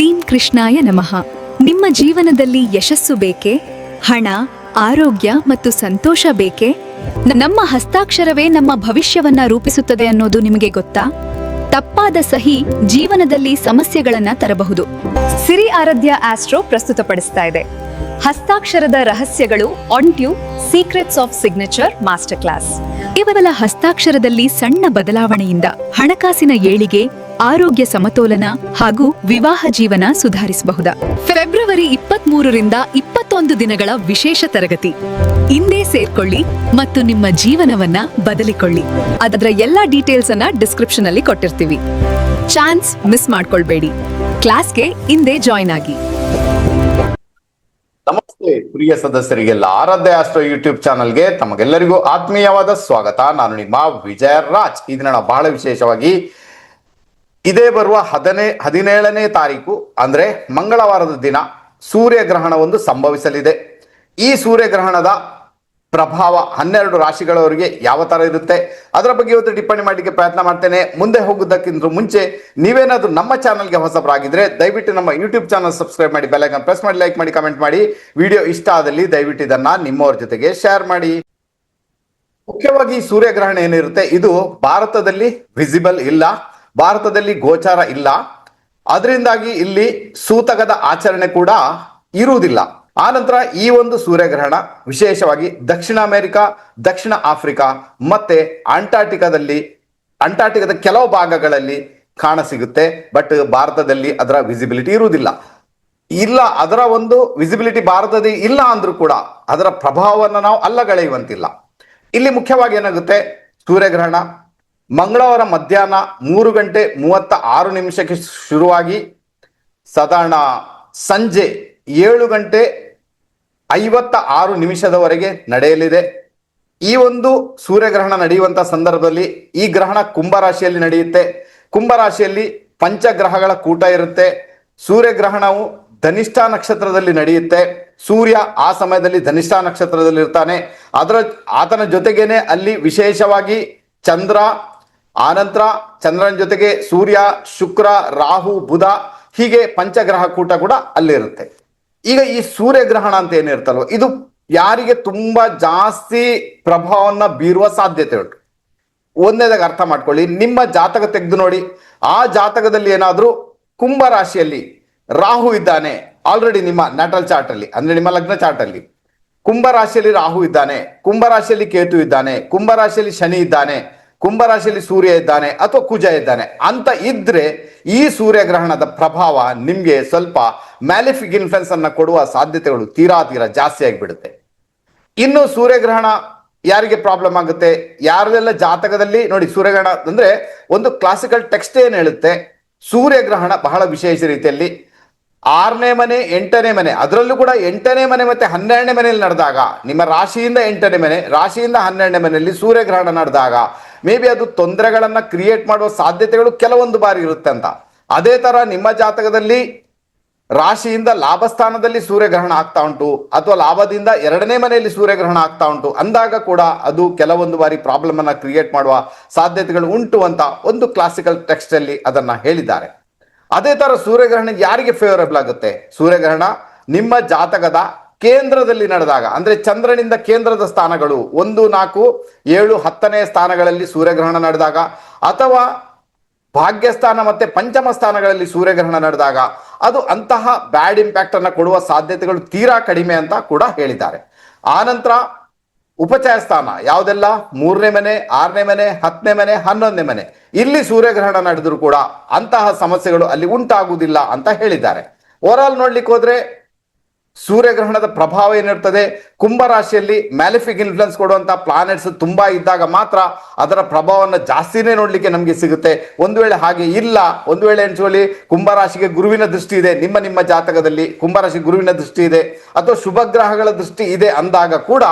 ಕ್ಲೀಂ ಕೃಷ್ಣಾಯ ನಮಃ. ನಿಮ್ಮ ಜೀವನದಲ್ಲಿ ಯಶಸ್ಸು ಬೇಕೇ? ಹಣ, ಆರೋಗ್ಯ ಮತ್ತು ಸಂತೋಷ ಬೇಕೇ? ನಮ್ಮ ಹಸ್ತಾಕ್ಷರವೇ ನಮ್ಮ ಭವಿಷ್ಯವನ್ನ ರೂಪಿಸುತ್ತದೆ ಅನ್ನೋದು ನಿಮಗೆ ಗೊತ್ತಾ? ತಪ್ಪಾದ ಸಹಿ ಜೀವನದಲ್ಲಿ ಸಮಸ್ಯೆಗಳನ್ನ ತರಬಹುದು. ಸಿರಿ ಆರಾಧ್ಯ ಆಸ್ಟ್ರೋ ಪ್ರಸ್ತುತಪಡಿಸ್ತಾ ಇದೆ ಹಸ್ತಾಕ್ಷರದ ರಹಸ್ಯಗಳು on tube secrets of signature master class. ಕೇವಲ ಹಸ್ತಾಕ್ಷರದಲ್ಲಿ ಸಣ್ಣ ಬದಲಾವಣೆಯಿಂದ ಹಣಕಾಸಿನ ಏಳಿಗೆ, ಆರೋಗ್ಯ ಸಮತೋಲನ ಹಾಗೂ ವಿವಾಹ ಜೀವನ ಸುಧಾರಿಸಬಹುದು. ಫೆಬ್ರವರಿ 23ರಿಂದ 21 ದಿನಗಳ ವಿಶೇಷ ತರಗತಿ. ಇಂದೇ ಸೇರ್ಕೊಳ್ಳಿ ಮತ್ತು ನಿಮ್ಮ ಜೀವನವನ್ನ ಬದಲಿಕೊಳ್ಳಿ. ಅದರ ಎಲ್ಲಾ ಡೀಟೇಲ್ಸ್ ಅನ್ನ ಡಿಸ್ಕ್ರಿಪ್ಷನ್ ಅಲ್ಲಿ ಕೊಟ್ಟಿರ್ತೀವಿ. ಚಾನ್ಸ್ ಮಿಸ್ ಮಾಡ್ಕೊಳ್ಬೇಡಿ. ಕ್ಲಾಸ್ಗೆ ಇಂದೇ ಜಾಯ್ನ್ ಆಗಿ. ನಮಸ್ತೆ ಪ್ರಿಯ ಸದಸ್ಯರಿಗೆಲ್ಲ, ಆರಾಧ್ಯ ಆಸ್ಟ್ರೋ ಯೂಟ್ಯೂಬ್ ಚಾನಲ್ಗೆ ತಮಗೆಲ್ಲರಿಗೂ ಆತ್ಮೀಯವಾದ ಸ್ವಾಗತ. ನಾನು ನಿಮ್ಮ ವಿಜಯ ರಾಜ್. ಈ ದಿನ ನಾವು ಬಹಳ ವಿಶೇಷವಾಗಿ ಇದೇ ಬರುವ 17ನೇ ತಾರೀಕು ಅಂದ್ರೆ ಮಂಗಳವಾರದ ದಿನ ಸೂರ್ಯಗ್ರಹಣ ಒಂದು ಸಂಭವಿಸಲಿದೆ. ಈ ಸೂರ್ಯಗ್ರಹಣದ ಪ್ರಭಾವ 12 ರಾಶಿಗಳವರಿಗೆ ಯಾವ ತರ ಇರುತ್ತೆ ಅದರ ಬಗ್ಗೆ ಇವತ್ತು ಟಿಪ್ಪಣಿ ಮಾಡಲಿಕ್ಕೆ ಪ್ರಯತ್ನ ಮಾಡ್ತೇನೆ. ಮುಂದೆ ಹೋಗುವುದಕ್ಕಿಂತ ಮುಂಚೆ ನೀವೇನಾದ್ರೂ ನಮ್ಮ ಚಾನಲ್ಗೆ ಹೊಸಬರಾಗಿದ್ರೆ ದಯವಿಟ್ಟು ನಮ್ಮ ಯೂಟ್ಯೂಬ್ ಚಾನಲ್ ಸಬ್ಸ್ಕ್ರೈಬ್ ಮಾಡಿ, ಬೆಲ್ ಐಕಾನ್ ಪ್ರೆಸ್ ಮಾಡಿ, ಲೈಕ್ ಮಾಡಿ, ಕಮೆಂಟ್ ಮಾಡಿ. ವಿಡಿಯೋ ಇಷ್ಟ ಆದಲ್ಲಿ ದಯವಿಟ್ಟು ಇದನ್ನ ನಿಮ್ಮವರ ಜೊತೆಗೆ ಶೇರ್ ಮಾಡಿ. ಮುಖ್ಯವಾಗಿ ಸೂರ್ಯಗ್ರಹಣ ಏನಿರುತ್ತೆ ಇದು ಭಾರತದಲ್ಲಿ ವಿಸಿಬಲ್ ಇಲ್ಲ, ಭಾರತದಲ್ಲಿ ಗೋಚಾರ ಇಲ್ಲ. ಅದರಿಂದಾಗಿ ಇಲ್ಲಿ ಸೂತಕದ ಆಚರಣೆ ಕೂಡ ಇರುವುದಿಲ್ಲ. ಆನಂತರ ಈ ಒಂದು ಸೂರ್ಯಗ್ರಹಣ ವಿಶೇಷವಾಗಿ ದಕ್ಷಿಣ ಅಮೆರಿಕ, ದಕ್ಷಿಣ ಆಫ್ರಿಕಾ ಮತ್ತೆ ಅಂಟಾರ್ಟಿಕಾದ ಕೆಲವು ಭಾಗಗಳಲ್ಲಿ ಕಾಣಸಿಗುತ್ತೆ. ಬಟ್ ಭಾರತದಲ್ಲಿ ಅದರ ವಿಸಿಬಿಲಿಟಿ ಇರುವುದಿಲ್ಲ. ಅದರ ಒಂದು ವಿಸಿಬಿಲಿಟಿ ಭಾರತದಲ್ಲಿ ಇಲ್ಲ ಅಂದ್ರೂ ಕೂಡ ಅದರ ಪ್ರಭಾವವನ್ನು ನಾವು ಅಲ್ಲಗಳೆಯುವಂತಿಲ್ಲ. ಇಲ್ಲಿ ಮುಖ್ಯವಾಗಿ ಏನಾಗುತ್ತೆ, ಸೂರ್ಯಗ್ರಹಣ ಮಂಗಳವಾರ ಮಧ್ಯಾಹ್ನ 3:36 ಶುರುವಾಗಿ ಸಾಧಾರಣ ಸಂಜೆ 7:56 ನಡೆಯಲಿದೆ. ಈ ಒಂದು ಸೂರ್ಯಗ್ರಹಣ ನಡೆಯುವಂತ ಸಂದರ್ಭದಲ್ಲಿ ಈ ಗ್ರಹಣ ಕುಂಭರಾಶಿಯಲ್ಲಿ ನಡೆಯುತ್ತೆ. ಕುಂಭರಾಶಿಯಲ್ಲಿ ಪಂಚಗ್ರಹಗಳ ಕೂಟ ಇರುತ್ತೆ. ಸೂರ್ಯಗ್ರಹಣವು ಧನಿಷ್ಠ ನಕ್ಷತ್ರದಲ್ಲಿ ನಡೆಯುತ್ತೆ. ಸೂರ್ಯ ಆ ಸಮಯದಲ್ಲಿ ಧನಿಷ್ಠ ನಕ್ಷತ್ರದಲ್ಲಿ ಇರ್ತಾನೆ. ಆತನ ಜೊತೆಗೇನೆ ಅಲ್ಲಿ ವಿಶೇಷವಾಗಿ ಚಂದ್ರ, ಆನಂತರ ಚಂದ್ರನ ಜೊತೆಗೆ ಸೂರ್ಯ, ಶುಕ್ರ, ರಾಹು, ಬುಧ, ಹೀಗೆ ಪಂಚಗ್ರಹ ಕೂಟ ಕೂಡ ಅಲ್ಲಿರುತ್ತೆ. ಈಗ ಈ ಸೂರ್ಯಗ್ರಹಣ ಅಂತ ಏನಿರ್ತಲ್ವ ಇದು ಯಾರಿಗೆ ತುಂಬಾ ಜಾಸ್ತಿ ಪ್ರಭಾವವನ್ನ ಬೀರುವ ಸಾಧ್ಯತೆ ಉಂಟು. ಒಂದನೇದಾಗಿ ಅರ್ಥ ಮಾಡ್ಕೊಳ್ಳಿ, ನಿಮ್ಮ ಜಾತಕ ತೆಗೆದು ನೋಡಿ. ಆ ಜಾತಕದಲ್ಲಿ ಏನಾದ್ರೂ ಕುಂಭ ರಾಶಿಯಲ್ಲಿ ರಾಹು ಇದ್ದಾನೆ, ಆಲ್ರೆಡಿ ನಿಮ್ಮ ನ್ಯಾಟಲ್ ಚಾರ್ಟ್ ಅಲ್ಲಿ ಅಂದ್ರೆ ನಿಮ್ಮ ಲಗ್ನ ಚಾರ್ಟ್ ಅಲ್ಲಿ ಕುಂಭ ರಾಶಿಯಲ್ಲಿ ರಾಹು ಇದ್ದಾನೆ, ಕುಂಭ ರಾಶಿಯಲ್ಲಿ ಕೇತು ಇದ್ದಾನೆ, ಕುಂಭ ರಾಶಿಯಲ್ಲಿ ಶನಿ ಇದ್ದಾನೆ, ಕುಂಭ ರಾಶಿಯಲ್ಲಿ ಸೂರ್ಯ ಇದ್ದಾನೆ ಅಥವಾ ಕುಜ ಇದ್ದಾನೆ ಅಂತ ಇದ್ರೆ ಈ ಸೂರ್ಯಗ್ರಹಣದ ಪ್ರಭಾವ ನಿಮ್ಗೆ ಸ್ವಲ್ಪ ಮ್ಯಾಲಿಫಿಕ್ ಇನ್ಫ್ಲುಯೆನ್ಸ್ ಅನ್ನ ಕೊಡುವ ಸಾಧ್ಯತೆಗಳು ತೀರಾ ಜಾಸ್ತಿ ಆಗಿಬಿಡುತ್ತೆ. ಇನ್ನು ಸೂರ್ಯಗ್ರಹಣ ಯಾರಿಗೆ ಪ್ರಾಬ್ಲಮ್ ಆಗುತ್ತೆ, ಯಾರೆಲ್ಲ ಜಾತಕದಲ್ಲಿ ನೋಡಿ, ಸೂರ್ಯಗ್ರಹಣ ಅಂದ್ರೆ ಒಂದು ಕ್ಲಾಸಿಕಲ್ ಟೆಕ್ಸ್ಟ್ ಏನ್ ಹೇಳುತ್ತೆ, ಸೂರ್ಯಗ್ರಹಣ ಬಹಳ ವಿಶೇಷ ರೀತಿಯಲ್ಲಿ 6ನೇ ಮನೆ, 8ನೇ ಮನೆ, ಅದರಲ್ಲೂ ಕೂಡ 8ನೇ ಮನೆ ಮತ್ತೆ 12ನೇ ಮನೆಯಲ್ಲಿ ನಡೆದಾಗ, ನಿಮ್ಮ ರಾಶಿಯಿಂದ 8ನೇ ಮನೆ, ರಾಶಿಯಿಂದ 12ನೇ ಮನೆಯಲ್ಲಿ ಸೂರ್ಯಗ್ರಹಣ ನಡೆದಾಗ ಮೇ ಬಿ ಅದು ತೊಂದರೆಗಳನ್ನ ಕ್ರಿಯೇಟ್ ಮಾಡುವ ಸಾಧ್ಯತೆಗಳು ಕೆಲವೊಂದು ಬಾರಿ ಇರುತ್ತೆ ಅಂತ. ಅದೇ ತರ ನಿಮ್ಮ ಜಾತಕದಲ್ಲಿ ರಾಶಿಯಿಂದ ಲಾಭಸ್ಥಾನದಲ್ಲಿ ಸೂರ್ಯಗ್ರಹಣ ಆಗ್ತಾ ಉಂಟು ಅಥವಾ ಲಾಭದಿಂದ 2ನೇ ಮನೆಯಲ್ಲಿ ಸೂರ್ಯಗ್ರಹಣ ಆಗ್ತಾ ಉಂಟು ಅಂದಾಗ ಕೂಡ ಅದು ಕೆಲವೊಂದು ಬಾರಿ ಪ್ರಾಬ್ಲಮ್ ಅನ್ನ ಕ್ರಿಯೇಟ್ ಮಾಡುವ ಸಾಧ್ಯತೆಗಳು ಉಂಟು ಅಂತ ಒಂದು ಕ್ಲಾಸಿಕಲ್ ಟೆಕ್ಸ್ಟ್ ಅಲ್ಲಿ ಅದನ್ನ ಹೇಳಿದ್ದಾರೆ. ಅದೇ ತರ ಸೂರ್ಯಗ್ರಹಣ ಯಾರಿಗೆ ಫೇವರಬಲ್ ಆಗುತ್ತೆ, ಸೂರ್ಯಗ್ರಹಣ ನಿಮ್ಮ ಜಾತಕದ ಕೇಂದ್ರದಲ್ಲಿ ನಡೆದಾಗ, ಅಂದ್ರೆ ಚಂದ್ರನಿಂದ ಕೇಂದ್ರದ ಸ್ಥಾನಗಳು 1, 4, 7, 10ನೇ ಸ್ಥಾನಗಳಲ್ಲಿ ಸೂರ್ಯಗ್ರಹಣ ನಡೆದಾಗ ಅಥವಾ ಭಾಗ್ಯಸ್ಥಾನ ಮತ್ತೆ ಪಂಚಮ ಸ್ಥಾನಗಳಲ್ಲಿ ಸೂರ್ಯಗ್ರಹಣ ನಡೆದಾಗ ಅದು ಅಂತಹ ಬ್ಯಾಡ್ ಇಂಪ್ಯಾಕ್ಟ್ ಅನ್ನ ಕೊಡುವ ಸಾಧ್ಯತೆಗಳು ತೀರಾ ಕಡಿಮೆ ಅಂತ ಕೂಡ ಹೇಳಿದ್ದಾರೆ. ಆನಂತರ ಉಪಚಯ ಸ್ಥಾನ ಯಾವುದೆಲ್ಲ 3ನೇ ಮನೆ, 6ನೇ ಮನೆ, 10ನೇ ಮನೆ, 11ನೇ ಮನೆ, ಇಲ್ಲಿ ಸೂರ್ಯಗ್ರಹಣ ನಡೆದ್ರು ಕೂಡ ಅಂತಹ ಸಮಸ್ಯೆಗಳು ಅಲ್ಲಿ ಉಂಟಾಗುವುದಿಲ್ಲ ಅಂತ ಹೇಳಿದ್ದಾರೆ. ಓವರ್ ಆಲ್ ನೋಡ್ಲಿಕ್ಕೆ ಹೋದ್ರೆ ಸೂರ್ಯಗ್ರಹಣದ ಪ್ರಭಾವ ಏನಿರ್ತದೆ, ಕುಂಭರಾಶಿಯಲ್ಲಿ ಮ್ಯಾಲಿಫಿಕ್ ಇನ್ಫ್ಲುಯೆನ್ಸ್ ಕೊಡುವಂತ ಪ್ಲಾನೆಟ್ಸ್ ತುಂಬಾ ಇದ್ದಾಗ ಮಾತ್ರ ಅದರ ಪ್ರಭಾವವನ್ನು ಜಾಸ್ತಿನೇ ನೋಡ್ಲಿಕ್ಕೆ ನಮ್ಗೆ ಸಿಗುತ್ತೆ. ಒಂದು ವೇಳೆ ಹಾಗೆ ಇಲ್ಲ, ಒಂದು ವೇಳೆ ಎಣಿಸ್ಕೊಳ್ಳಿ ಕುಂಭರಾಶಿಗೆ ಗುರುವಿನ ದೃಷ್ಟಿ ಇದೆ, ನಿಮ್ಮ ಜಾತಕದಲ್ಲಿ ಕುಂಭರಾಶಿ ಗುರುವಿನ ದೃಷ್ಟಿ ಇದೆ ಅಥವಾ ಶುಭ ಗ್ರಹಗಳ ದೃಷ್ಟಿ ಇದೆ ಅಂದಾಗ ಕೂಡ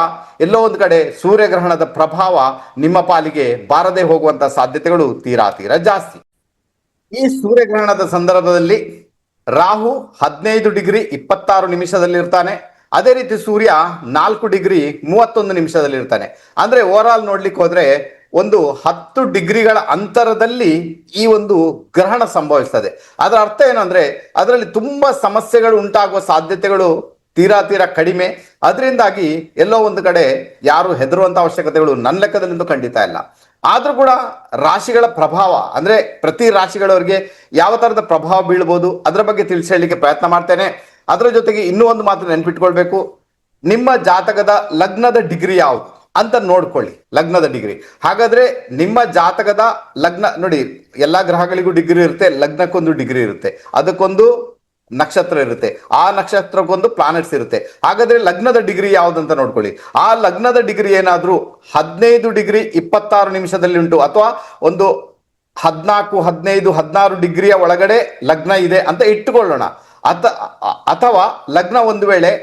ಎಲ್ಲೋ ಒಂದು ಕಡೆ ಸೂರ್ಯಗ್ರಹಣದ ಪ್ರಭಾವ ನಿಮ್ಮ ಪಾಲಿಗೆ ಬಾರದೆ ಹೋಗುವಂತ ಸಾಧ್ಯತೆಗಳು ತೀರಾ ಜಾಸ್ತಿ. ಈ ಸೂರ್ಯಗ್ರಹಣದ ಸಂದರ್ಭದಲ್ಲಿ ರಾಹು 15:26 ಇರ್ತಾನೆ. ಅದೇ ರೀತಿ ಸೂರ್ಯ 4:31 ಇರ್ತಾನೆ. ಅಂದ್ರೆ ಓವರ್ ಆಲ್ ನೋಡ್ಲಿಕ್ಕೆ ಹೋದ್ರೆ ಒಂದು 10 ಡಿಗ್ರಿಗಳ ಅಂತರದಲ್ಲಿ ಈ ಒಂದು ಗ್ರಹಣ ಸಂಭವಿಸ್ತದೆ. ಅದರ ಅರ್ಥ ಏನಂದ್ರೆ ಅದರಲ್ಲಿ ತುಂಬಾ ಸಮಸ್ಯೆಗಳು ಉಂಟಾಗುವ ಸಾಧ್ಯತೆಗಳು ತೀರಾ ಕಡಿಮೆ. ಅದರಿಂದಾಗಿ ಎಲ್ಲೋ ಒಂದು ಕಡೆ ಯಾರು ಹೆದರುವಂತ ಅವಶ್ಯಕತೆಗಳು ನನ್ನ ಲೆಕ್ಕದಲ್ಲಂತೂ ಖಂಡಿತ ಇಲ್ಲ. ಆದ್ರೂ ಕೂಡ ರಾಶಿಗಳ ಪ್ರಭಾವ ಅಂದ್ರೆ ಪ್ರತಿ ರಾಶಿಗಳವರಿಗೆ ಯಾವ ತರದ ಪ್ರಭಾವ ಬೀಳ್ಬೋದು ಅದರ ಬಗ್ಗೆ ತಿಳಿಸಿ ಹೇಳಲಿಕ್ಕೆ ಪ್ರಯತ್ನ ಮಾಡ್ತೇನೆ. ಅದರ ಜೊತೆಗೆ ಇನ್ನೂ ಒಂದು ಮಾತು ನೆನ್ಪಿಟ್ಕೊಳ್ಬೇಕು, ನಿಮ್ಮ ಜಾತಕದ ಲಗ್ನದ ಡಿಗ್ರಿ ಯಾವುದು ಅಂತ ನೋಡ್ಕೊಳ್ಳಿ. ಲಗ್ನದ ಡಿಗ್ರಿ ಹಾಗಾದ್ರೆ ನಿಮ್ಮ ಜಾತಕದ ಲಗ್ನ ನೋಡಿ, ಎಲ್ಲಾ ಗ್ರಹಗಳಿಗೂ ಡಿಗ್ರಿ ಇರುತ್ತೆ, ಲಗ್ನಕ್ಕೊಂದು ಡಿಗ್ರಿ ಇರುತ್ತೆ, ಅದಕ್ಕೊಂದು ನಕ್ಷತ್ರ ಇರುತ್ತೆ, ಆ ನಕ್ಷತ್ರಕ್ಕೊಂದು ಪ್ಲಾನೆಟ್ಸ್ ಇರುತ್ತೆ. ಹಾಗಾದ್ರೆ ಲಗ್ನದ ಡಿಗ್ರಿ ಯಾವ್ದಂತ ನೋಡ್ಕೊಳ್ಳಿ. ಆ ಲಗ್ನದ ಡಿಗ್ರಿ ಏನಾದ್ರೂ 15 ಡಿಗ್ರಿ 26 ನಿಮಿಷದಲ್ಲಿ ಉಂಟು ಅಥವಾ ಒಂದು 14, 15, 16 ಡಿಗ್ರಿಯ ಒಳಗಡೆ ಲಗ್ನ ಇದೆ ಅಂತ ಇಟ್ಟುಕೊಳ್ಳೋಣ. ಅಥವಾ ಲಗ್ನ ಒಂದು ವೇಳೆ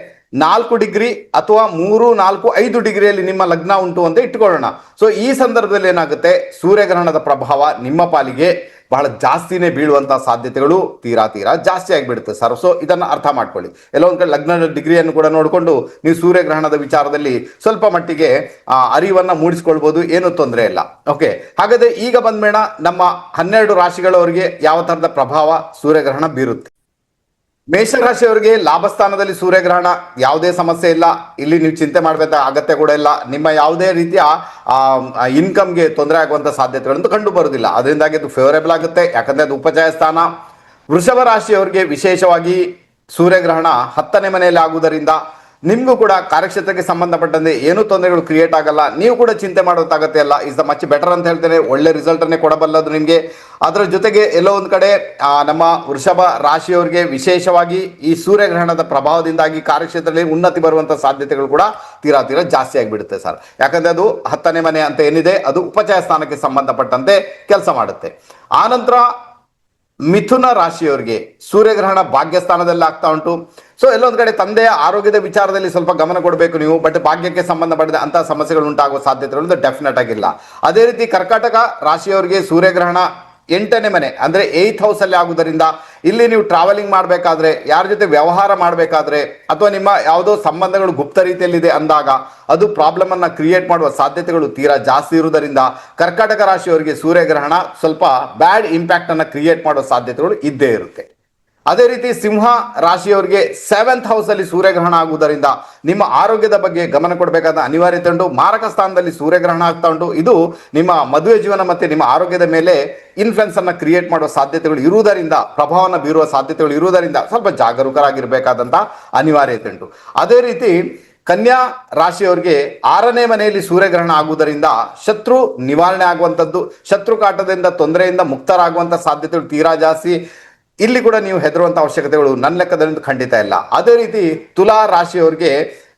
4 ಡಿಗ್ರಿ ಅಥವಾ 3, 4, 5 ಡಿಗ್ರಿಯಲ್ಲಿ ನಿಮ್ಮ ಲಗ್ನ ಉಂಟು ಅಂತ ಇಟ್ಟುಕೊಳ್ಳೋಣ. ಸೊ ಈ ಸಂದರ್ಭದಲ್ಲಿ ಏನಾಗುತ್ತೆ, ಸೂರ್ಯಗ್ರಹಣದ ಪ್ರಭಾವ ನಿಮ್ಮ ಪಾಲಿಗೆ ಬಹಳ ಜಾಸ್ತಿನೇ ಬೀಳುವಂತಹ ಸಾಧ್ಯತೆಗಳು ತೀರಾ ಜಾಸ್ತಿ ಆಗಿಬಿಡುತ್ತೆ ಸರ್. ಸೊ ಇದನ್ನ ಅರ್ಥ ಮಾಡ್ಕೊಳ್ಳಿ. ಎಲ್ಲೋ ಒಂದ್ ಕಡೆ ಲಗ್ನದ ಡಿಗ್ರಿಯನ್ನು ಕೂಡ ನೋಡಿಕೊಂಡು ನೀವು ಸೂರ್ಯಗ್ರಹಣದ ವಿಚಾರದಲ್ಲಿ ಸ್ವಲ್ಪ ಮಟ್ಟಿಗೆ ಅರಿವನ್ನ ಮೂಡಿಸ್ಕೊಳ್ಬಹುದು, ಏನು ತೊಂದರೆ ಇಲ್ಲ. ಓಕೆ, ಹಾಗಾದ್ರೆ ಈಗ ಬಂದ್ಮೇಣ ನಮ್ಮ 12 ರಾಶಿಗಳವರಿಗೆ ಯಾವ ತರದ ಪ್ರಭಾವ ಸೂರ್ಯಗ್ರಹಣ ಬೀರುತ್ತೆ. ಮೇಷರಾಶಿಯವರಿಗೆ ಲಾಭಸ್ಥಾನದಲ್ಲಿ ಸೂರ್ಯಗ್ರಹಣ, ಯಾವುದೇ ಸಮಸ್ಯೆ ಇಲ್ಲ. ಇಲ್ಲಿ ನೀವು ಚಿಂತೆ ಮಾಡಬೇಕಾದ ಅಗತ್ಯ ಕೂಡ ಇಲ್ಲ. ನಿಮ್ಮ ಯಾವುದೇ ರೀತಿಯ ಇನ್ಕಮ್ಗೆ ತೊಂದರೆ ಆಗುವಂತ ಸಾಧ್ಯತೆಗಳಂತೂ ಕಂಡು ಬರುವುದಿಲ್ಲ. ಅದರಿಂದಾಗಿ ಅದು ಫೇವರೇಬಲ್ ಆಗುತ್ತೆ, ಯಾಕಂದ್ರೆ ಅದು ಉಪಚಯ ಸ್ಥಾನ. ವೃಷಭ ರಾಶಿಯವರಿಗೆ ವಿಶೇಷವಾಗಿ ಸೂರ್ಯಗ್ರಹಣ 10ನೇ ಮನೆಯಲ್ಲಿ ಆಗುವುದರಿಂದ ನಿಮಗೂ ಕೂಡ ಕಾರ್ಯಕ್ಷೇತ್ರಕ್ಕೆ ಸಂಬಂಧಪಟ್ಟಂತೆ ಏನೂ ತೊಂದರೆಗಳು ಕ್ರಿಯೇಟ್ ಆಗಲ್ಲ. ನೀವು ಕೂಡ ಚಿಂತೆ ಮಾಡೋದಾಗತ್ತೆ ಅಲ್ಲ, ಇಸ್ ದ ಮಚ್ ಬೆಟರ್ ಅಂತ ಹೇಳ್ತೇನೆ. ಒಳ್ಳೆ ರಿಸಲ್ಟ್ ಅನ್ನೇ ಕೊಡಬಲ್ಲದು ನಿಮಗೆ. ಅದರ ಜೊತೆಗೆ ಎಲ್ಲೋ ಒಂದು ಕಡೆ ನಮ್ಮ ವೃಷಭ ರಾಶಿಯವರಿಗೆ ವಿಶೇಷವಾಗಿ ಈ ಸೂರ್ಯಗ್ರಹಣದ ಪ್ರಭಾವದಿಂದಾಗಿ ಕಾರ್ಯಕ್ಷೇತ್ರದಲ್ಲಿ ಉನ್ನತಿ ಬರುವಂತಹ ಸಾಧ್ಯತೆಗಳು ಕೂಡ ತೀರಾ ಜಾಸ್ತಿ ಆಗಿಬಿಡುತ್ತೆ ಸರ್. ಯಾಕಂದ್ರೆ ಅದು 10ನೇ ಮನೆ ಅಂತ ಏನಿದೆ ಅದು ಉಪಚಯ ಸ್ಥಾನಕ್ಕೆ ಸಂಬಂಧಪಟ್ಟಂತೆ ಕೆಲಸ ಮಾಡುತ್ತೆ. ಆನಂತರ ಮಿಥುನ ರಾಶಿಯವರಿಗೆ ಸೂರ್ಯಗ್ರಹಣ ಭಾಗ್ಯಸ್ಥಾನದಲ್ಲಿ ಆಗ್ತಾ ಉಂಟು. ಸೊ ಎಲ್ಲೊಂದು ಕಡೆ ತಂದೆಯ ಆರೋಗ್ಯದ ವಿಚಾರದಲ್ಲಿ ಸ್ವಲ್ಪ ಗಮನ ಕೊಡಬೇಕು ನೀವು. ಬಟ್ ಭಾಗ್ಯಕ್ಕೆ ಸಂಬಂಧಪಟ್ಟಿದ ಅಂತಹ ಸಮಸ್ಯೆಗಳು ಉಂಟಾಗುವ ಸಾಧ್ಯತೆಗಳು ಡೆಫಿನೆಟ್ ಆಗಿಲ್ಲ. ಅದೇ ರೀತಿ ಕರ್ಕಾಟಕ ರಾಶಿಯವರಿಗೆ ಸೂರ್ಯಗ್ರಹಣ 8ನೇ ಮನೆ ಅಂದ್ರೆ 8th ಹೌಸ್ ಅಲ್ಲಿ ಆಗುವುದರಿಂದ ಇಲ್ಲಿ ನೀವು ಟ್ರಾವೆಲಿಂಗ್ ಮಾಡಬೇಕಾದ್ರೆ, ಯಾರ ಜೊತೆ ವ್ಯವಹಾರ ಮಾಡಬೇಕಾದ್ರೆ ಅಥವಾ ನಿಮ್ಮ ಯಾವುದೋ ಸಂಬಂಧಗಳು ಗುಪ್ತ ರೀತಿಯಲ್ಲಿದೆ ಅಂದಾಗ ಅದು ಪ್ರಾಬ್ಲಮ್ ಅನ್ನ ಕ್ರಿಯೇಟ್ ಮಾಡುವ ಸಾಧ್ಯತೆಗಳು ತೀರಾ ಜಾಸ್ತಿ ಇರುವುದರಿಂದ ಕರ್ಕಾಟಕ ರಾಶಿಯವರಿಗೆ ಸೂರ್ಯಗ್ರಹಣ ಸ್ವಲ್ಪ ಬ್ಯಾಡ್ ಇಂಪ್ಯಾಕ್ಟ್ ಅನ್ನ ಕ್ರಿಯೇಟ್ ಮಾಡುವ ಸಾಧ್ಯತೆಗಳು ಇದ್ದೇ ಇರುತ್ತೆ. ಅದೇ ರೀತಿ ಸಿಂಹ ರಾಶಿಯವರಿಗೆ 7th ಹೌಸ್ ಅಲ್ಲಿ ಸೂರ್ಯಗ್ರಹಣ ಆಗುವುದರಿಂದ ನಿಮ್ಮ ಆರೋಗ್ಯದ ಬಗ್ಗೆ ಗಮನ ಕೊಡಬೇಕಾದ ಅನಿವಾರ್ಯತೆ ಉಂಟು. ಮಾರಕ ಸ್ಥಾನದಲ್ಲಿ ಸೂರ್ಯಗ್ರಹಣ ಆಗ್ತಾ ಉಂಟು. ಇದು ನಿಮ್ಮ ಮದುವೆ ಜೀವನ ಮತ್ತೆ ನಿಮ್ಮ ಆರೋಗ್ಯದ ಮೇಲೆ ಇನ್ಫ್ಲುಯೆನ್ಸ್ ಅನ್ನ ಕ್ರಿಯೇಟ್ ಮಾಡುವ ಸಾಧ್ಯತೆಗಳು ಇರುವುದರಿಂದ, ಪ್ರಭಾವನ ಬೀರುವ ಸಾಧ್ಯತೆಗಳು ಇರುವುದರಿಂದ ಸ್ವಲ್ಪ ಜಾಗರೂಕರಾಗಿರ್ಬೇಕಾದಂತ ಅನಿವಾರ್ಯತೆ ಉಂಟು. ಅದೇ ರೀತಿ ಕನ್ಯಾ ರಾಶಿಯವರಿಗೆ 6ನೇ ಮನೆಯಲ್ಲಿ ಸೂರ್ಯಗ್ರಹಣ ಆಗುವುದರಿಂದ ಶತ್ರು ನಿವಾರಣೆ ಆಗುವಂಥದ್ದು, ಶತ್ರು ಕಾಟದಿಂದ ತೊಂದರೆಯಿಂದ ಮುಕ್ತರಾಗುವಂತ ಸಾಧ್ಯತೆಗಳು ತೀರಾ ಜಾಸ್ತಿ. ಇಲ್ಲಿ ಕೂಡ ನೀವು ಹೆದರುವಂತ ಅವಶ್ಯಕತೆಗಳು ನನ್ನ ಲೆಕ್ಕದಲ್ಲಿ ಖಂಡಿತ ಇಲ್ಲ. ಅದೇ ರೀತಿ ತುಲಾ ರಾಶಿಯವರಿಗೆ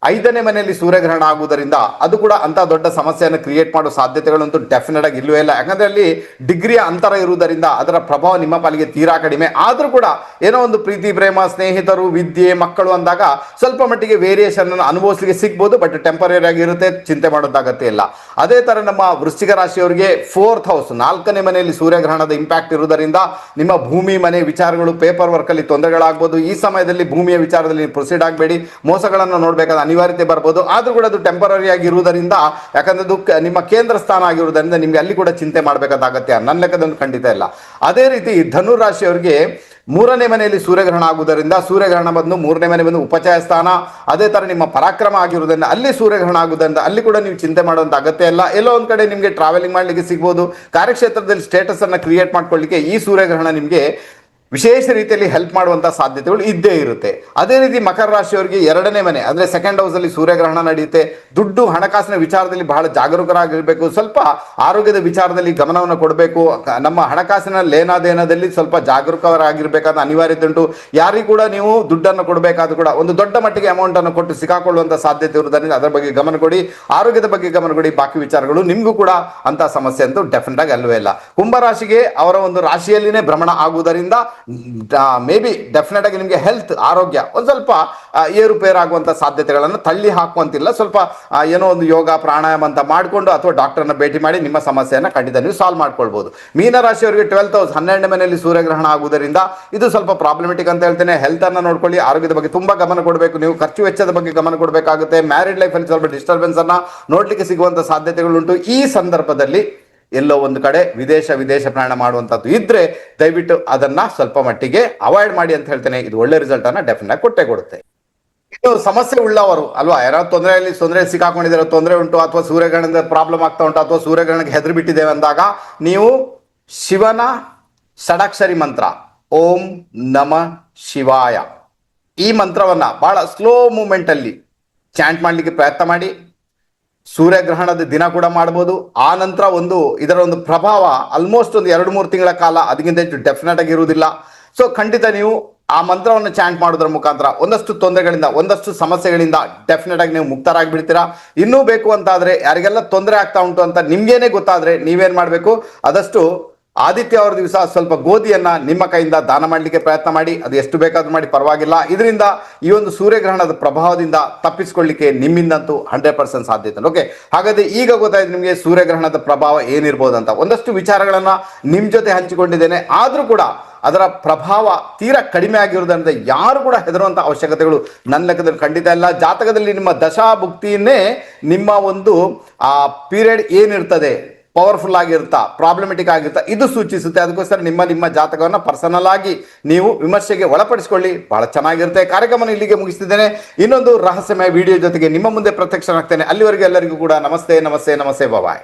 5ನೇ ಮನೆಯಲ್ಲಿ ಸೂರ್ಯಗ್ರಹಣ ಆಗುವುದರಿಂದ ಅದು ಕೂಡ ಅಂತ ದೊಡ್ಡ ಸಮಸ್ಯೆಯನ್ನು ಕ್ರಿಯೇಟ್ ಮಾಡುವ ಸಾಧ್ಯತೆಗಳಂತೂ ಡೆಫಿನೆಟ್ ಆಗಿ ಇಲ್ಲವೇ ಇಲ್ಲ. ಯಾಕಂದ್ರೆ ಅಲ್ಲಿ ಡಿಗ್ರಿಯ ಅಂತರ ಇರುವುದರಿಂದ ಅದರ ಪ್ರಭಾವ ನಿಮ್ಮ ಪಾಲಿಗೆ ತೀರಾ ಕಡಿಮೆ. ಆದ್ರೂ ಕೂಡ ಏನೋ ಒಂದು ಪ್ರೀತಿ ಪ್ರೇಮ, ಸ್ನೇಹಿತರು, ವಿದ್ಯೆ, ಮಕ್ಕಳು ಅಂದಾಗ ಸ್ವಲ್ಪ ಮಟ್ಟಿಗೆ ವೇರಿಯೇಷನ್ ಅನ್ನು ಅನುಭವಿಸಲಿಕ್ಕೆ ಸಿಗ್ಬೋದು. ಬಟ್ ಟೆಂಪರರಿ ಆಗಿರುತ್ತೆ, ಚಿಂತೆ ಮಾಡೋದಾಗತ್ತೆ ಇಲ್ಲ. ಅದೇ ತರ ನಮ್ಮ ವೃಶ್ಚಿಕ ರಾಶಿಯವರಿಗೆ 4th ಹೌಸ್ 4ನೇ ಮನೆಯಲ್ಲಿ ಸೂರ್ಯಗ್ರಹಣದ ಇಂಪ್ಯಾಕ್ಟ್ ಇರುವುದರಿಂದ ನಿಮ್ಮ ಭೂಮಿ ಮನೆ ವಿಚಾರಗಳು, ಪೇಪರ್ ವರ್ಕ್ ಅಲ್ಲಿ ತೊಂದರೆಗಳಾಗಬಹುದು. ಈ ಸಮಯದಲ್ಲಿ ಭೂಮಿಯ ವಿಚಾರದಲ್ಲಿ ಪ್ರೊಸೀಡ್ ಆಗಬೇಡಿ, ಮೋಸಗಳನ್ನು ನೋಡಬೇಕಾದ ಅನಿವಾರ್ಯತೆ ಬರ್ಬೋದು. ಆದ್ರೂ ಕೂಡ ಅದು ಟೆಂಪರರಿ ಆಗಿರುವುದರಿಂದ, ಯಾಕಂದ್ರೆ ಅದು ನಿಮ್ಮ ಕೇಂದ್ರ ಸ್ಥಾನ ಆಗಿರುವುದರಿಂದ ನಿಮ್ಗೆ ಅಲ್ಲಿ ಕೂಡ ಚಿಂತೆ ಮಾಡಬೇಕಾದಾಗತ್ತೆ ನನ್ನ ಲೆಕ್ಕದೊಂದು ಖಂಡಿತ ಇಲ್ಲ. ಅದೇ ರೀತಿ ಧನು ರಾಶಿಯವರಿಗೆ 3ನೇ ಮನೆಯಲ್ಲಿ ಸೂರ್ಯಗ್ರಹಣ ಆಗುವುದರಿಂದ, ಸೂರ್ಯಗ್ರಹಣ ಬಂದು 3ನೇ ಮನೆ ಬಂದು ಉಪಚಯ ಸ್ಥಾನ. ಅದೇ ತರ ನಿಮ್ಮ ಪರಾಕ್ರಮ ಆಗಿರುವುದರಿಂದ ಅಲ್ಲಿ ಸೂರ್ಯಗ್ರಹಣ ಆಗುವುದರಿಂದ ಅಲ್ಲಿ ಕೂಡ ನೀವು ಚಿಂತೆ ಮಾಡುವಂತ ಅಗತ್ಯ ಇಲ್ಲ. ಎಲ್ಲೋ ಒಂದ್ ಕಡೆ ನಿಮಗೆ ಟ್ರಾವೆಲಿಂಗ್ ಮಾಡ್ಲಿಕ್ಕೆ ಸಿಗ್ಬೋದು. ಕಾರ್ಯಕ್ಷೇತ್ರದಲ್ಲಿ ಸ್ಟೇಟಸ್ ಅನ್ನ ಕ್ರಿಯೇಟ್ ಮಾಡ್ಕೊಳ್ಳಿಕ್ಕೆ ಈ ಸೂರ್ಯಗ್ರಹಣ ನಿಮಗೆ ವಿಶೇಷ ರೀತಿಯಲ್ಲಿ ಹೆಲ್ಪ್ ಮಾಡುವಂತಹ ಸಾಧ್ಯತೆಗಳು ಇದ್ದೇ ಇರುತ್ತೆ. ಅದೇ ರೀತಿ ಮಕರ ರಾಶಿಯವರಿಗೆ 2ನೇ ಮನೆ ಅಂದ್ರೆ 2nd ಹೌಸ್ ಅಲ್ಲಿ ಸೂರ್ಯಗ್ರಹಣ ನಡೆಯುತ್ತೆ. ದುಡ್ಡು ಹಣಕಾಸಿನ ವಿಚಾರದಲ್ಲಿ ಬಹಳ ಜಾಗರೂಕರಾಗಿರ್ಬೇಕು. ಸ್ವಲ್ಪ ಆರೋಗ್ಯದ ವಿಚಾರದಲ್ಲಿ ಗಮನವನ್ನು ಕೊಡಬೇಕು. ನಮ್ಮ ಹಣಕಾಸಿನ ಲೇನಾದೇನದಲ್ಲಿ ಸ್ವಲ್ಪ ಜಾಗರೂಕರಾಗಿರ್ಬೇಕಾದ ಅನಿವಾರ್ಯತೆ ಉಂಟು. ಯಾರಿಗೂ ಕೂಡ ನೀವು ದುಡ್ಡನ್ನು ಕೊಡಬೇಕಾದ್ರೂ ಕೂಡ ಒಂದು ದೊಡ್ಡ ಮಟ್ಟಿಗೆ ಅಮೌಂಟ್ ಅನ್ನು ಕೊಟ್ಟು ಸಿಕ್ಕಾಕೊಳ್ಳುವಂತ ಸಾಧ್ಯತೆ ಇರುವುದರಿಂದ ಅದರ ಬಗ್ಗೆ ಗಮನ ಕೊಡಿ. ಆರೋಗ್ಯದ ಬಗ್ಗೆ ಗಮನ ಕೊಡಿ. ಬಾಕಿ ವಿಚಾರಗಳು ನಿಮಗೂ ಕೂಡ ಅಂತ ಸಮಸ್ಯೆ ಅಂತೂ ಡೆಫಿನೆಟ್ ಆಗಿ ಅಲ್ವೇ ಇಲ್ಲ. ಕುಂಭರಾಶಿಗೆ ಅವರ ಒಂದು ರಾಶಿಯಲ್ಲಿನೇ ಭ್ರಮಣ ಆಗುವುದರಿಂದ ಮೇ ಬಿ ಡೆಫಿನೆಟ್ ಆಗಿ ನಿಮಗೆ ಹೆಲ್ತ್ ಆರೋಗ್ಯ ಒಂದು ಸ್ವಲ್ಪ ಏರುಪೇರಾಗುವಂಥ ಸಾಧ್ಯತೆಗಳನ್ನು ತಳ್ಳಿ ಹಾಕುವಂತಿಲ್ಲ. ಸ್ವಲ್ಪ ಏನೋ ಒಂದು ಯೋಗ ಪ್ರಾಣಾಯಾಮ ಅಂತ ಮಾಡಿಕೊಂಡು ಅಥವಾ ಡಾಕ್ಟರ್ನ ಭೇಟಿ ಮಾಡಿ ನಿಮ್ಮ ಸಮಸ್ಯೆಯನ್ನು ಖಂಡಿತ ನೀವು ಸಾಲ್ವ್ ಮಾಡ್ಕೊಳ್ಬೋದು. ಮೀನರಾಶಿಯವರಿಗೆ 12th ಹೌಸ್ 12ನೇ ಮನೆಯಲ್ಲಿ ಸೂರ್ಯಗ್ರಹಣ ಆಗುವುದರಿಂದ ಇದು ಸ್ವಲ್ಪ ಪ್ರಾಬ್ಲಮೆಟಿಕ್ ಅಂತ ಹೇಳ್ತೇನೆ. ಹೆಲ್ತ್ ಅನ್ನು ನೋಡ್ಕೊಳ್ಳಿ, ಆರೋಗ್ಯದ ಬಗ್ಗೆ ತುಂಬಾ ಗಮನ ಕೊಡಬೇಕು. ನೀವು ಖರ್ಚು ವೆಚ್ಚದ ಬಗ್ಗೆ ಗಮನ ಕೊಡಬೇಕಾಗುತ್ತೆ. ಮ್ಯಾರಿಡ್ ಲೈಫ್ ಅಲ್ಲಿ ಸ್ವಲ್ಪ ಡಿಸ್ಟರ್ಬೆನ್ಸ್ ಅನ್ನ ನೋಡ್ಲಿಕ್ಕೆ ಸಿಗುವಂತ ಸಾಧ್ಯತೆಗಳುಂಟು. ಈ ಸಂದರ್ಭದಲ್ಲಿ ಎಲ್ಲೋ ಒಂದು ಕಡೆ ವಿದೇಶ ಪ್ರಯಾಣ ಮಾಡುವಂತದ್ದು ಇದ್ರೆ ದಯವಿಟ್ಟು ಅದನ್ನ ಸ್ವಲ್ಪ ಮಟ್ಟಿಗೆ ಅವಾಯ್ಡ್ ಮಾಡಿ ಅಂತ ಹೇಳ್ತೇನೆ. ಇದು ಒಳ್ಳೆ ರಿಸಲ್ಟ್ ಅನ್ನ ಡೆಫಿನೆಟ್ ಆಗಿ ಕೊಟ್ಟೆ ಕೊಡುತ್ತೆ. ಇನ್ನು ಸಮಸ್ಯೆ ಉಳ್ಳವರು ಅಲ್ವಾ, ಯಾರೋ ತೊಂದರೆ ಸಿಕ್ಕಾಕೊಂಡಿದ್ದಾರೆ, ತೊಂದರೆ ಉಂಟು, ಅಥವಾ ಸೂರ್ಯಗ್ರಹಣದ ಪ್ರಾಬ್ಲಮ್ ಆಗ್ತಾ ಉಂಟು, ಅಥವಾ ಸೂರ್ಯಗ್ರಹಣಕ್ಕೆ ಹೆದರಿ ಬಿಟ್ಟಿದ್ದೇವೆ ಅಂದಾಗ ನೀವು ಶಿವನ ಷಡಾಕ್ಷರಿ ಮಂತ್ರ ಓಂ ನಮ ಶಿವಾಯ ಈ ಮಂತ್ರವನ್ನ ಬಹಳ ಸ್ಲೋ ಮೂಮೆಂಟ್ ಅಲ್ಲಿ ಚಾಂಟ್ ಮಾಡ್ಲಿಕ್ಕೆ ಪ್ರಯತ್ನ ಮಾಡಿ. ಸೂರ್ಯಗ್ರಹಣದ ದಿನ ಕೂಡ ಮಾಡ್ಬೋದು. ಆ ನಂತರ ಇದರ ಒಂದು ಪ್ರಭಾವ ಆಲ್ಮೋಸ್ಟ್ ಒಂದು 2-3 ತಿಂಗಳ ಕಾಲ ಅದಕ್ಕಿಂತ ಹೆಚ್ಚು ಡೆಫಿನೆಟ್ ಆಗಿ ಇರುವುದಿಲ್ಲ. ಸೊ ಖಂಡಿತ ನೀವು ಆ ಮಂತ್ರವನ್ನು ಚಾಂಟ್ ಮಾಡೋದ್ರ ಮುಖಾಂತರ ಒಂದಷ್ಟು ತೊಂದರೆಗಳಿಂದ, ಒಂದಷ್ಟು ಸಮಸ್ಯೆಗಳಿಂದ ಡೆಫಿನೆಟ್ ಆಗಿ ನೀವು ಮುಕ್ತರಾಗಿ ಬಿಡ್ತೀರಾ. ಇನ್ನೂ ಬೇಕು ಅಂತಾದ್ರೆ, ಯಾರಿಗೆಲ್ಲ ತೊಂದರೆ ಆಗ್ತಾ ಉಂಟು ಅಂತ ನಿಮ್ಗೇನೆ ಗೊತ್ತಾದ್ರೆ ನೀವೇನ್ ಮಾಡ್ಬೇಕು, ಆದಷ್ಟು ಆದಿತ್ಯ ಅವರ ದಿವಸ ಸ್ವಲ್ಪ ಗೋಧಿಯನ್ನ ನಿಮ್ಮ ಕೈಯಿಂದ ದಾನ ಮಾಡಲಿಕ್ಕೆ ಪ್ರಯತ್ನ ಮಾಡಿ. ಅದು ಎಷ್ಟು ಬೇಕಾದ್ರೂ ಮಾಡಿ, ಪರವಾಗಿಲ್ಲ. ಇದರಿಂದ ಈ ಒಂದು ಸೂರ್ಯಗ್ರಹಣದ ಪ್ರಭಾವದಿಂದ ತಪ್ಪಿಸಿಕೊಳ್ಳಿಕ್ಕೆ ನಿಮ್ಮಿಂದಂತೂ 100% ಸಾಧ್ಯತೆ. ಓಕೆ, ಹಾಗಾದ್ರೆ ಈಗ ಗೊತ್ತಾಯ್ತು ನಿಮಗೆ ಸೂರ್ಯಗ್ರಹಣದ ಪ್ರಭಾವ ಏನಿರ್ಬೋದು ಅಂತ. ಒಂದಷ್ಟು ವಿಚಾರಗಳನ್ನ ನಿಮ್ ಜೊತೆ ಹಂಚಿಕೊಂಡಿದ್ದೇನೆ. ಆದ್ರೂ ಕೂಡ ಅದರ ಪ್ರಭಾವ ತೀರಾ ಕಡಿಮೆ ಆಗಿರುವುದರಿಂದ ಯಾರು ಕೂಡ ಹೆದರುವಂತ ಅವಶ್ಯಕತೆಗಳು ನನ್ನ ಲೆಕ್ಕದಲ್ಲಿ ಖಂಡಿತ ಇಲ್ಲ. ಜಾತಕದಲ್ಲಿ ನಿಮ್ಮ ದಶಾಭುಕ್ತಿಯನ್ನೇ ನಿಮ್ಮ ಒಂದು ಆ ಪೀರಿಯಡ್ ಏನಿರ್ತದೆ ಪವರ್ಫುಲ್ ಆಗಿರುತ್ತಾ, ಪ್ರಾಬ್ಲಮೆಟಿಕ್ ಆಗಿರುತ್ತಾ ಇದು ಸೂಚಿಸುತ್ತೆ. ಅದಕ್ಕೋಸ್ಕರ ನಿಮ್ಮ ಜಾತಕವನ್ನ ಪರ್ಸನಲ್ ಆಗಿ ನೀವು ವಿಮರ್ಶೆಗೆ ಒಳಪಡಿಸಿಕೊಳ್ಳಿ, ಬಹಳ ಚೆನ್ನಾಗಿರುತ್ತೆ. ಕಾರ್ಯಕ್ರಮ ಇಲ್ಲಿಗೆ ಮುಗಿಸ್ತಿದ್ದೇನೆ. ಇನ್ನೊಂದು ರಹಸ್ಯಮಯ ವಿಡಿಯೋ ಜೊತೆಗೆ ನಿಮ್ಮ ಮುಂದೆ ಪ್ರತ್ಯಕ್ಷನಾಗ್ತೇನೆ. ಅಲ್ಲಿವರೆಗೆ ಎಲ್ಲರಿಗೂ ಕೂಡ ನಮಸ್ತೆ. ಬಾಯ್.